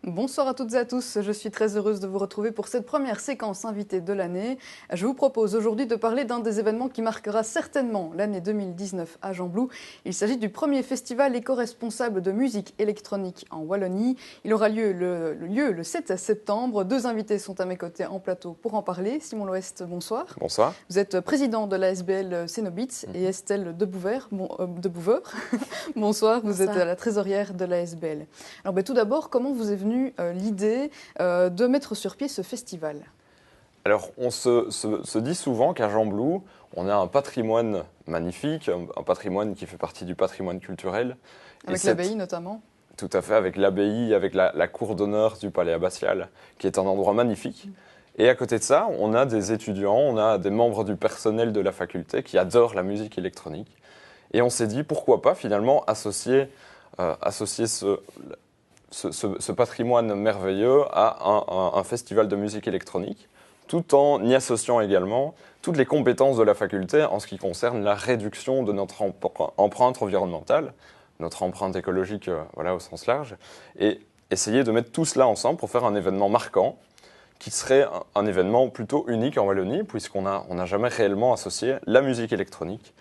Bonsoir à toutes et à tous, je suis très heureuse de vous retrouver pour cette première séquence invitée de l'année. Je vous propose aujourd'hui de parler d'un des événements qui marquera certainement l'année 2019 à Gembloux. Il s'agit du premier festival éco-responsable de musique électronique en Wallonie. Il aura lieu le 7 septembre. Deux invités sont à mes côtés en plateau pour en parler. Simon Loest, bonsoir. Bonsoir. Vous êtes président de la SBL Cénobits et Estelle Debouver. Bonsoir, vous êtes la trésorière de la SBL. Alors tout d'abord, comment vous est venue l'idée de mettre sur pied ce festival? Alors, on se dit souvent qu'à Gembloux, on a un patrimoine magnifique, un patrimoine qui fait partie du patrimoine culturel. Avec l'abbaye notamment? Tout à fait, avec l'abbaye, avec la cour d'honneur du palais abbatial, qui est un endroit magnifique. Et à côté de ça, on a des étudiants, on a des membres du personnel de la faculté qui adorent la musique électronique. Et on s'est dit, pourquoi pas finalement associer ce patrimoine merveilleux à un festival de musique électronique, tout en y associant également toutes les compétences de la faculté en ce qui concerne la réduction de notre empreinte environnementale, notre empreinte écologique au sens large, et essayer de mettre tout cela ensemble pour faire un événement marquant, qui serait un événement plutôt unique en Wallonie, puisqu'on n'a jamais réellement associé la musique électronique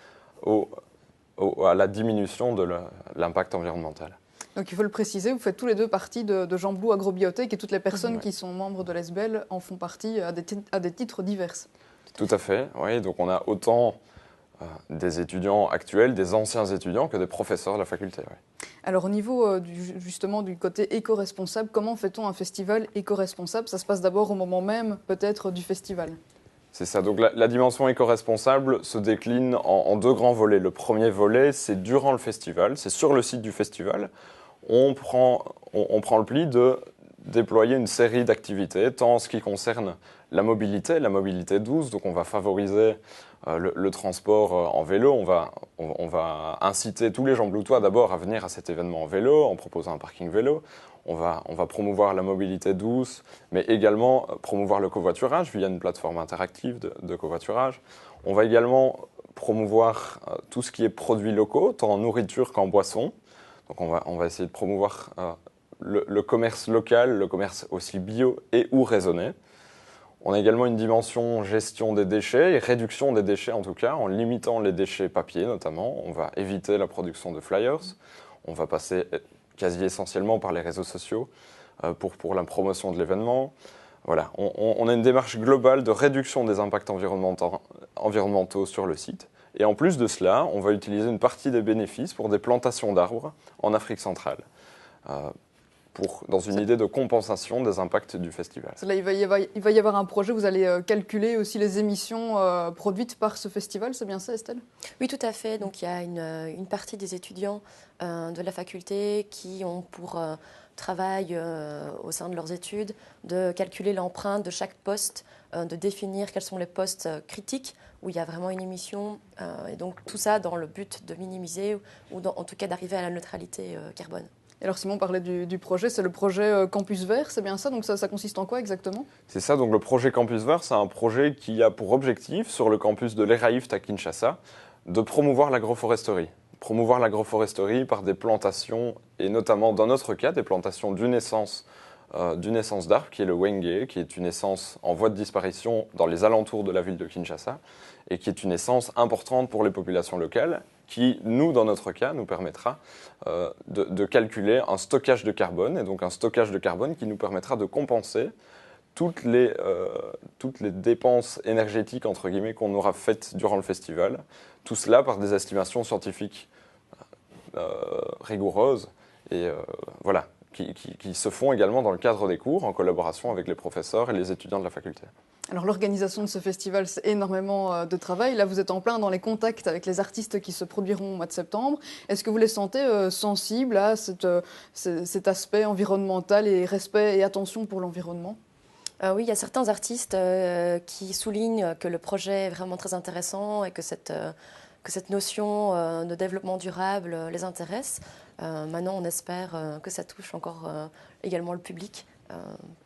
à la diminution de l'impact environnemental. Donc il faut le préciser, vous faites tous les deux partie de Gembloux Agrobiotech et toutes les personnes qui sont membres de l'SBL en font partie à des titres divers. Tout à fait, oui. Donc on a autant des étudiants actuels, des anciens étudiants que des professeurs de la faculté. Oui. Alors au niveau justement du côté éco-responsable, comment fait-on un festival éco-responsable? Ça se passe d'abord au moment même peut-être du festival. C'est ça, donc la dimension éco-responsable se décline en deux grands volets. Le premier volet, c'est durant le festival, c'est sur le site du festival. On prend le pli de déployer une série d'activités, tant en ce qui concerne la mobilité douce, donc on va favoriser le transport en vélo, on va inciter tous les Gembloutois d'abord à venir à cet événement en vélo, en proposant un parking vélo. On va promouvoir la mobilité douce, mais également promouvoir le covoiturage via une plateforme interactive de covoiturage. On va également promouvoir tout ce qui est produits locaux, tant en nourriture qu'en boissons. Donc on va essayer de promouvoir le commerce local, le commerce aussi bio et ou raisonné. On a également une dimension gestion des déchets et réduction des déchets en tout cas, en limitant les déchets papier notamment. On va éviter la production de flyers. On va passer quasi essentiellement par les réseaux sociaux pour la promotion de l'événement. Voilà, on a une démarche globale de réduction des impacts environnementaux sur le site. Et en plus de cela, on va utiliser une partie des bénéfices pour des plantations d'arbres en Afrique centrale, dans une idée de compensation des impacts du festival. Là, il va y avoir un projet, vous allez calculer aussi les émissions produites par ce festival, c'est bien ça Estelle? Oui, tout à fait. Donc il y a une partie des étudiants de la faculté qui ont pour travail au sein de leurs études de calculer l'empreinte de chaque poste, de définir quels sont les postes critiques où il y a vraiment une émission, et donc tout ça dans le but de minimiser ou en tout cas d'arriver à la neutralité carbone. Et alors Simon parlait du projet, c'est le projet Campus Vert, c'est bien ça? Donc ça consiste en quoi exactement? C'est ça, donc le projet Campus Vert, c'est un projet qui a pour objectif, sur le campus de l'ERAIFT à Kinshasa, de promouvoir l'agroforesterie. Promouvoir l'agroforesterie par des plantations, et notamment dans notre cas, des plantations d'une essence d'arbres, qui est le wenge, qui est une essence en voie de disparition dans les alentours de la ville de Kinshasa, et qui est une essence importante pour les populations locales, qui, nous, dans notre cas, nous permettra de calculer un stockage de carbone, et donc un stockage de carbone qui nous permettra de compenser toutes les dépenses énergétiques, entre guillemets, qu'on aura faites durant le festival. Tout cela par des estimations scientifiques rigoureuses, et voilà, qui se font également dans le cadre des cours, en collaboration avec les professeurs et les étudiants de la faculté. Alors l'organisation de ce festival, c'est énormément de travail. Là, vous êtes en plein dans les contacts avec les artistes qui se produiront au mois de septembre. Est-ce que vous les sentez sensibles à cet aspect environnemental et respect et attention pour l'environnement? Oui, il y a certains artistes qui soulignent que le projet est vraiment très intéressant et que cette notion de développement durable les intéresse. Maintenant, on espère que ça touche encore également le public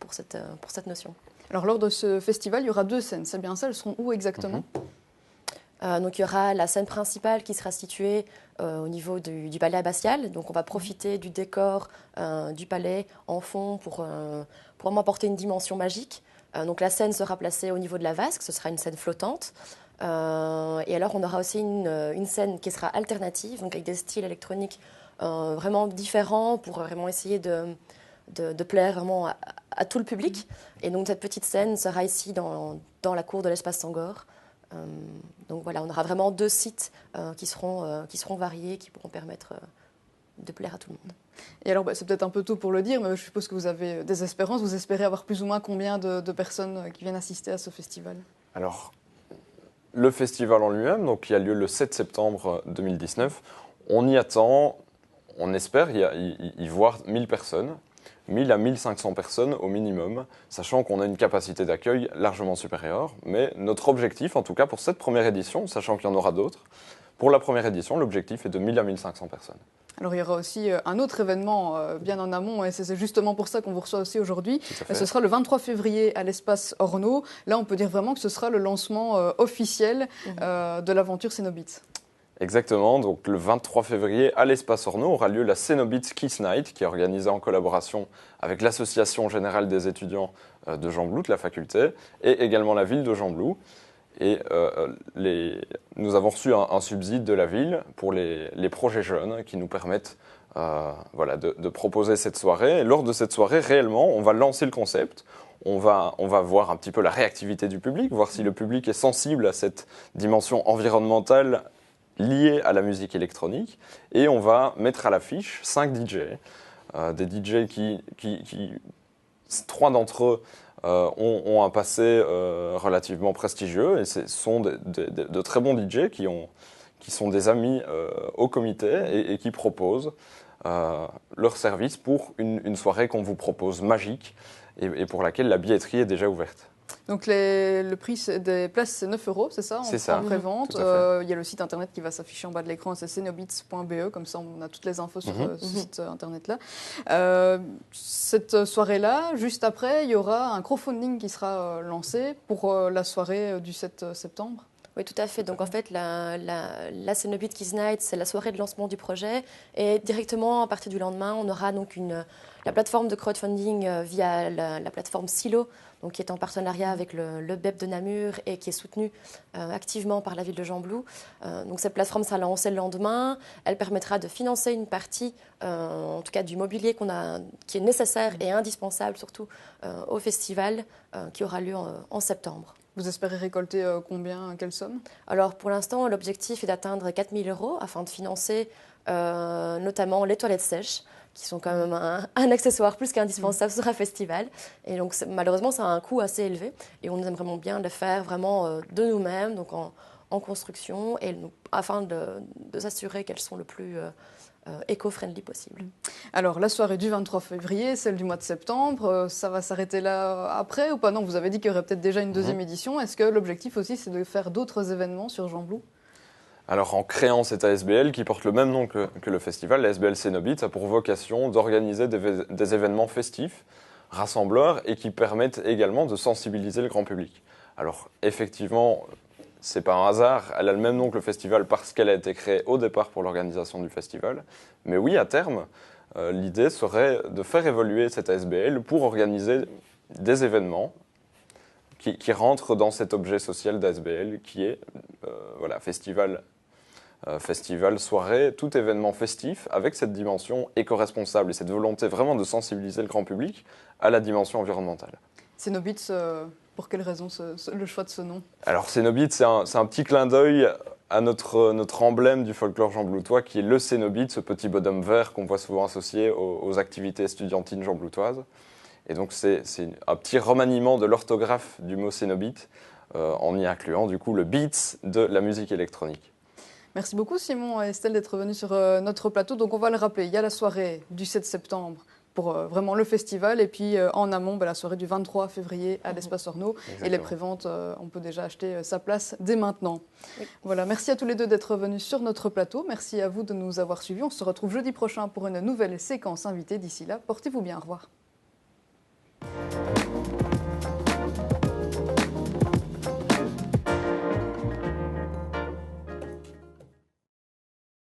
pour cette notion. Alors lors de ce festival, il y aura deux scènes, c'est bien ça? Elles seront où exactement? Donc il y aura la scène principale qui sera située au niveau du palais abbatial. Donc on va profiter du décor du palais en fond pour vraiment apporter une dimension magique. Donc la scène sera placée au niveau de la vasque, ce sera une scène flottante. Et alors on aura aussi une scène qui sera alternative, donc avec des styles électroniques vraiment différents pour vraiment essayer de plaire vraiment à tout le public. Et donc cette petite scène sera ici dans la cour de l'espace Sangor. Donc voilà, on aura vraiment 2 sites qui seront variés, qui pourront permettre de plaire à tout le monde. Et alors, c'est peut-être un peu tôt pour le dire, mais je suppose que vous avez des espérances. Vous espérez avoir plus ou moins combien de personnes qui viennent assister à ce festival? Alors, le festival en lui-même, donc, qui a lieu le 7 septembre 2019, on y attend, on espère y voir 1000 personnes. 1000 à 1500 personnes au minimum, sachant qu'on a une capacité d'accueil largement supérieure. Mais notre objectif, en tout cas pour cette première édition, sachant qu'il y en aura d'autres, pour la première édition, l'objectif est de 1000 à 1500 personnes. Alors il y aura aussi un autre événement bien en amont, et c'est justement pour ça qu'on vous reçoit aussi aujourd'hui. Ce sera le 23 février à l'espace Orno. Là, on peut dire vraiment que ce sera le lancement officiel de l'aventure Cénobites. Exactement, donc le 23 février à l'espace Orno aura lieu la Cénobites Kiss Night, qui est organisée en collaboration avec l'Association générale des étudiants de Gembloux, de la faculté, et également la ville de Gembloux. Et nous avons reçu un subside de la ville pour les projets jeunes qui nous permettent de proposer cette soirée. Et lors de cette soirée, réellement, on va lancer le concept. On va voir un petit peu la réactivité du public, voir si le public est sensible à cette dimension environnementale liée à la musique électronique. Et on va mettre à l'affiche 5 DJ. Des DJ qui 3 d'entre eux ont un passé relativement prestigieux, et ce sont de très bons DJ qui sont des amis au comité et qui proposent leur service pour une soirée qu'on vous propose magique et pour laquelle la billetterie est déjà ouverte. Donc le prix des places, c'est 9 €, c'est ça? C'est ça. En prévente. Il y a le site internet qui va s'afficher en bas de l'écran, c'est cenobites.be, comme ça on a toutes les infos sur ce site internet-là. Cette soirée-là, juste après, il y aura un crowdfunding qui sera lancé pour la soirée du 7 septembre. Oui, tout à fait. Donc en fait, la Cénobites Kiss Night, c'est la soirée de lancement du projet. Et directement, à partir du lendemain, on aura donc la plateforme de crowdfunding via la plateforme Silo, donc qui est en partenariat avec le BEP de Namur et qui est soutenue activement par la ville de Gembloux. Donc cette plateforme sera lancée le lendemain. Elle permettra de financer une partie, en tout cas du mobilier qui est nécessaire et indispensable surtout au festival qui aura lieu en septembre. Vous espérez récolter combien, quelle somme? Alors pour l'instant, l'objectif est d'atteindre 4 000 € afin de financer notamment les toilettes sèches, qui sont quand même un accessoire plus qu'indispensable sur un festival. Et donc malheureusement, ça a un coût assez élevé. Et on aimerait bien le faire vraiment de nous-mêmes, donc en construction, afin de s'assurer qu'elles sont le plus éco-friendly possible. Alors, la soirée du 23 février, celle du mois de septembre, ça va s'arrêter là après ou pas? Non, vous avez dit qu'il y aurait peut-être déjà une deuxième édition. Est-ce que l'objectif aussi, c'est de faire d'autres événements sur Gembloux? Alors, en créant cette ASBL qui porte le même nom que le festival, la ASBL Cénobites a pour vocation d'organiser des événements festifs, rassembleurs, et qui permettent également de sensibiliser le grand public. Alors, effectivement, c'est pas un hasard, elle a le même nom que le festival parce qu'elle a été créée au départ pour l'organisation du festival. Mais oui, à terme, l'idée serait de faire évoluer cette ASBL pour organiser des événements qui rentrent dans cet objet social d'ASBL qui est festival, soirée, tout événement festif avec cette dimension éco-responsable et cette volonté vraiment de sensibiliser le grand public à la dimension environnementale. Cénobites, pour quelle raison le choix de ce nom? Alors Cénobites, c'est un petit clin d'œil à notre emblème du folklore gembloutois qui est le cénobite, ce petit bonhomme vert qu'on voit souvent associé aux activités estudiantines gembloutoises. Et donc c'est un petit remaniement de l'orthographe du mot cénobite en y incluant du coup le beats de la musique électronique. Merci beaucoup Simon et Estelle d'être venus sur notre plateau. Donc on va le rappeler, il y a la soirée du 7 septembre pour vraiment le festival et puis en amont la soirée du 23 février à l'espace Orno. Exactement. Et les préventes, on peut déjà acheter sa place dès maintenant. Oui. Voilà, merci à tous les deux d'être venus sur notre plateau. Merci à vous de nous avoir suivis. On se retrouve jeudi prochain pour une nouvelle séquence invitée. D'ici là, portez-vous bien. Au revoir.